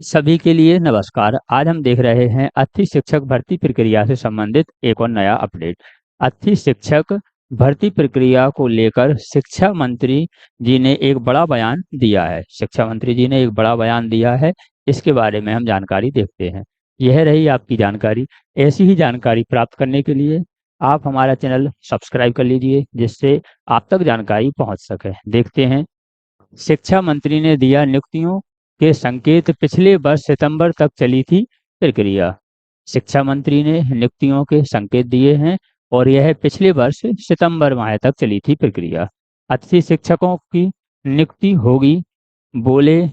सभी के लिए नमस्कार। आज हम देख रहे हैं अतिथि शिक्षक भर्ती प्रक्रिया से संबंधित एक और नया अपडेट। अतिथि शिक्षक भर्ती प्रक्रिया को लेकर शिक्षा मंत्री जी ने एक बड़ा बयान दिया है। शिक्षा मंत्री जी ने एक बड़ा बयान दिया है, इसके बारे में हम जानकारी देखते हैं। यह रही आपकी जानकारी। ऐसी ही जानकारी प्राप्त करने के लिए आप हमारा चैनल सब्सक्राइब कर लीजिए, जिससे आप तक जानकारी पहुंच सके। देखते हैं। शिक्षा मंत्री ने दिया नियुक्तियों के संकेत। पिछले वर्ष सितंबर तक चली थी प्रक्रिया। शिक्षा मंत्री ने नियुक्तियों के संकेत दिए हैं और यह पिछले वर्ष सितंबर माह तक चली थी प्रक्रिया। अतिथि शिक्षकों की नियुक्ति होगी, बोले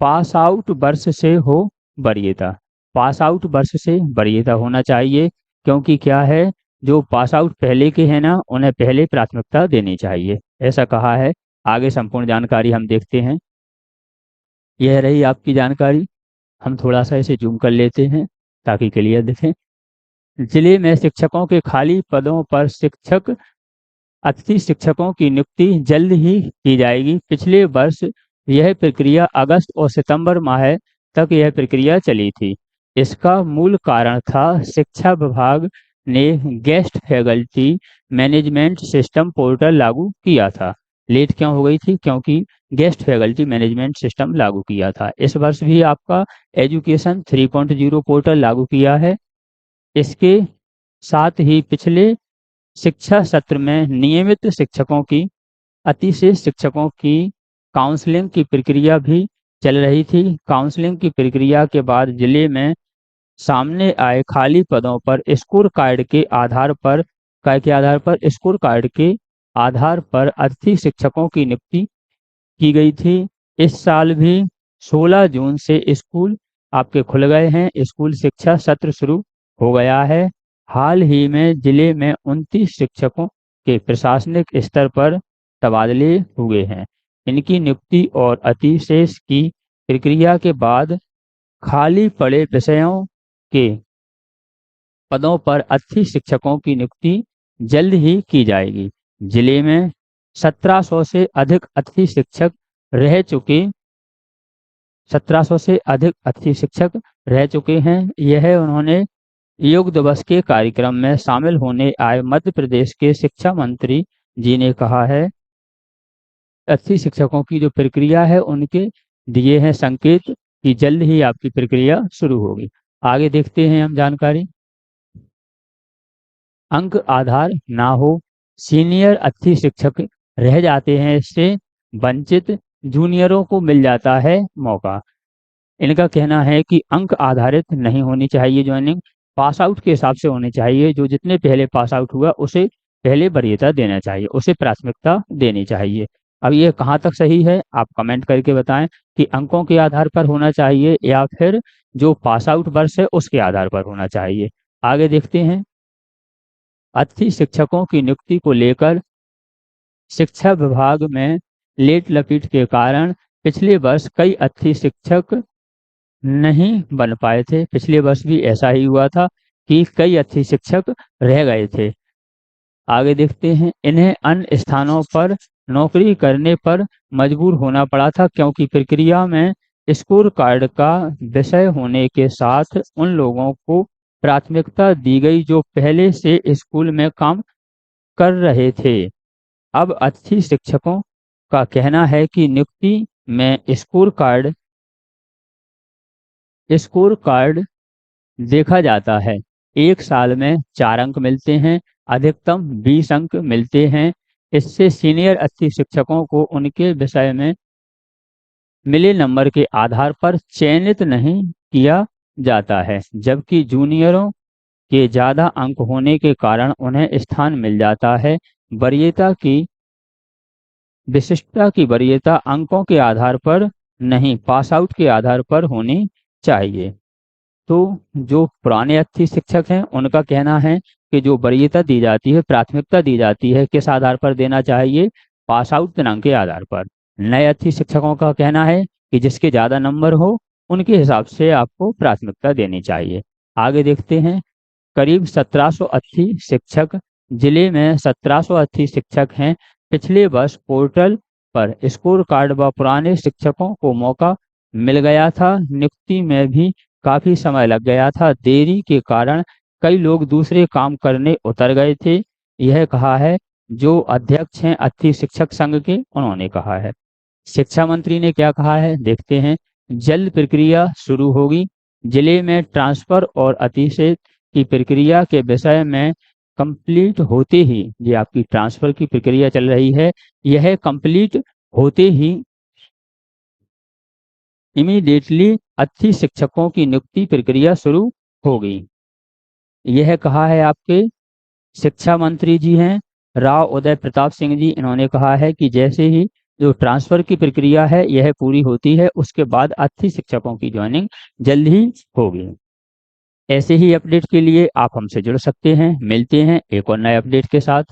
पास आउट वर्ष से हो वरीयता। पास आउट वर्ष से वरीयता होना चाहिए, क्योंकि क्या है, जो पास आउट पहले के हैं ना, उन्हें पहले प्राथमिकता देनी चाहिए, ऐसा कहा है। आगे संपूर्ण जानकारी हम देखते हैं। यह रही आपकी जानकारी। हम थोड़ा सा इसे जूम कर लेते हैं ताकि क्लियर दिखे। जिले में शिक्षकों के खाली पदों पर अतिथि शिक्षकों की नियुक्ति जल्द ही की जाएगी। पिछले वर्ष यह प्रक्रिया अगस्त और सितंबर माह तक यह प्रक्रिया चली थी। इसका मूल कारण था शिक्षा विभाग ने guest faculty management system portal लागू किया था। लेट क्यों हो गई थी? क्योंकि गेस्ट फैकल्टी मैनेजमेंट सिस्टम लागू किया था। इस वर्ष भी आपका एजुकेशन 3.0 पोर्टल लागू किया है। इसके साथ ही पिछले शिक्षा सत्र में नियमित शिक्षकों की अतिशय शिक्षकों की काउंसलिंग की प्रक्रिया भी चल रही थी। काउंसलिंग की प्रक्रिया के बाद जिले में सामने आए खाली पदों पर स्कोर कार्ड के आधार पर अतिथि शिक्षकों की नियुक्ति की गई थी। इस साल भी 16 जून से स्कूल आपके खुल गए हैं। स्कूल शिक्षा सत्र शुरू हो गया है। हाल ही में जिले में 29 शिक्षकों के प्रशासनिक स्तर पर तबादले हुए हैं। इनकी नियुक्ति और अतिशेष की प्रक्रिया के बाद खाली पड़े विषयों के पदों पर अतिथि शिक्षकों की नियुक्ति जल्द ही की जाएगी। जिले में 1700 से अधिक अतिथि शिक्षक रह चुके 1700 से अधिक अतिथि शिक्षक रह चुके हैं। यह उन्होंने योग दिवस के कार्यक्रम में शामिल होने आए मध्य प्रदेश के शिक्षा मंत्री जी ने कहा है। अतिथि शिक्षकों की जो प्रक्रिया है, उनके दिए हैं संकेत कि जल्द ही आपकी प्रक्रिया शुरू होगी। आगे देखते हैं हम जानकारी। अंक आधार ना हो, सीनियर अतिथि शिक्षक रह जाते हैं, इससे वंचित जूनियरों को मिल जाता है मौका। इनका कहना है कि अंक आधारित नहीं होनी चाहिए ज्वाइनिंग, पास आउट के हिसाब से होनी चाहिए। जो जितने पहले पास आउट हुआ उसे पहले वरीयता देना चाहिए, उसे प्राथमिकता देनी चाहिए। अब ये कहाँ तक सही है, आप कमेंट करके बताएं कि अंकों के आधार पर होना चाहिए या फिर जो पास आउट वर्ष है उसके आधार पर होना चाहिए। आगे देखते हैं। अतिथि शिक्षकों की नियुक्ति को लेकर शिक्षा विभाग में लेट लपेट के कारण पिछले वर्ष कई अतिथि शिक्षक नहीं बन पाए थे। पिछले वर्ष भी ऐसा ही हुआ था कि कई अतिथि शिक्षक रह गए थे। आगे देखते हैं। इन्हें अन्य स्थानों पर नौकरी करने पर मजबूर होना पड़ा था, क्योंकि प्रक्रिया में स्कोर कार्ड का विषय होने के साथ उन लोगों को प्राथमिकता दी गई जो पहले से स्कूल में काम कर रहे थे। अब अतिथि शिक्षकों का कहना है कि नियुक्ति में स्कोर कार्ड देखा जाता है। एक साल में 4 अंक मिलते हैं, अधिकतम 20 अंक मिलते हैं। इससे सीनियर अतिथि शिक्षकों को उनके विषय में मिले नंबर के आधार पर चयनित नहीं किया जाता है, जबकि जूनियरों के ज़्यादा अंक होने के कारण उन्हें स्थान मिल जाता है। विशिष्टता की वरीयता अंकों के आधार पर नहीं, पास आउट के आधार पर होनी चाहिए। तो जो पुराने अतिथि शिक्षक हैं, उनका कहना है कि जो वरीयता दी जाती है, प्राथमिकता दी जाती है, किस आधार पर देना चाहिए? पास आउट दिनांक के आधार पर। नए अतिथि शिक्षकों का कहना है कि जिसके ज़्यादा नंबर हो उनके हिसाब से आपको प्राथमिकता देनी चाहिए। आगे देखते हैं। करीब 1700 अतिथि शिक्षक, जिले में 1700 अतिथि शिक्षक हैं। पिछले वर्ष पोर्टल पर स्कोर कार्ड व पुराने शिक्षकों को मौका मिल गया था। नियुक्ति में भी काफी समय लग गया था। देरी के कारण कई लोग दूसरे काम करने उतर गए थे। यह कहा है जो अध्यक्ष हैं अत्थी शिक्षक संघ के, उन्होंने कहा है। शिक्षा मंत्री ने क्या कहा है, देखते हैं। जल्द प्रक्रिया शुरू होगी। जिले में ट्रांसफर और अतिशय की प्रक्रिया के विषय में कंप्लीट होते ही, ये आपकी ट्रांसफर की प्रक्रिया चल रही है, यह कंप्लीट होते ही इमीडिएटली अतिथि शिक्षकों की नियुक्ति प्रक्रिया शुरू होगी। यह कहा है आपके शिक्षा मंत्री जी हैं राव उदय प्रताप सिंह जी। इन्होंने कहा है कि जैसे ही जो ट्रांसफर की प्रक्रिया है यह पूरी होती है, उसके बाद अतिथि शिक्षकों की ज्वाइनिंग जल्द ही होगी। ऐसे ही अपडेट के लिए आप हमसे जुड़ सकते हैं। मिलते हैं एक और नए अपडेट के साथ।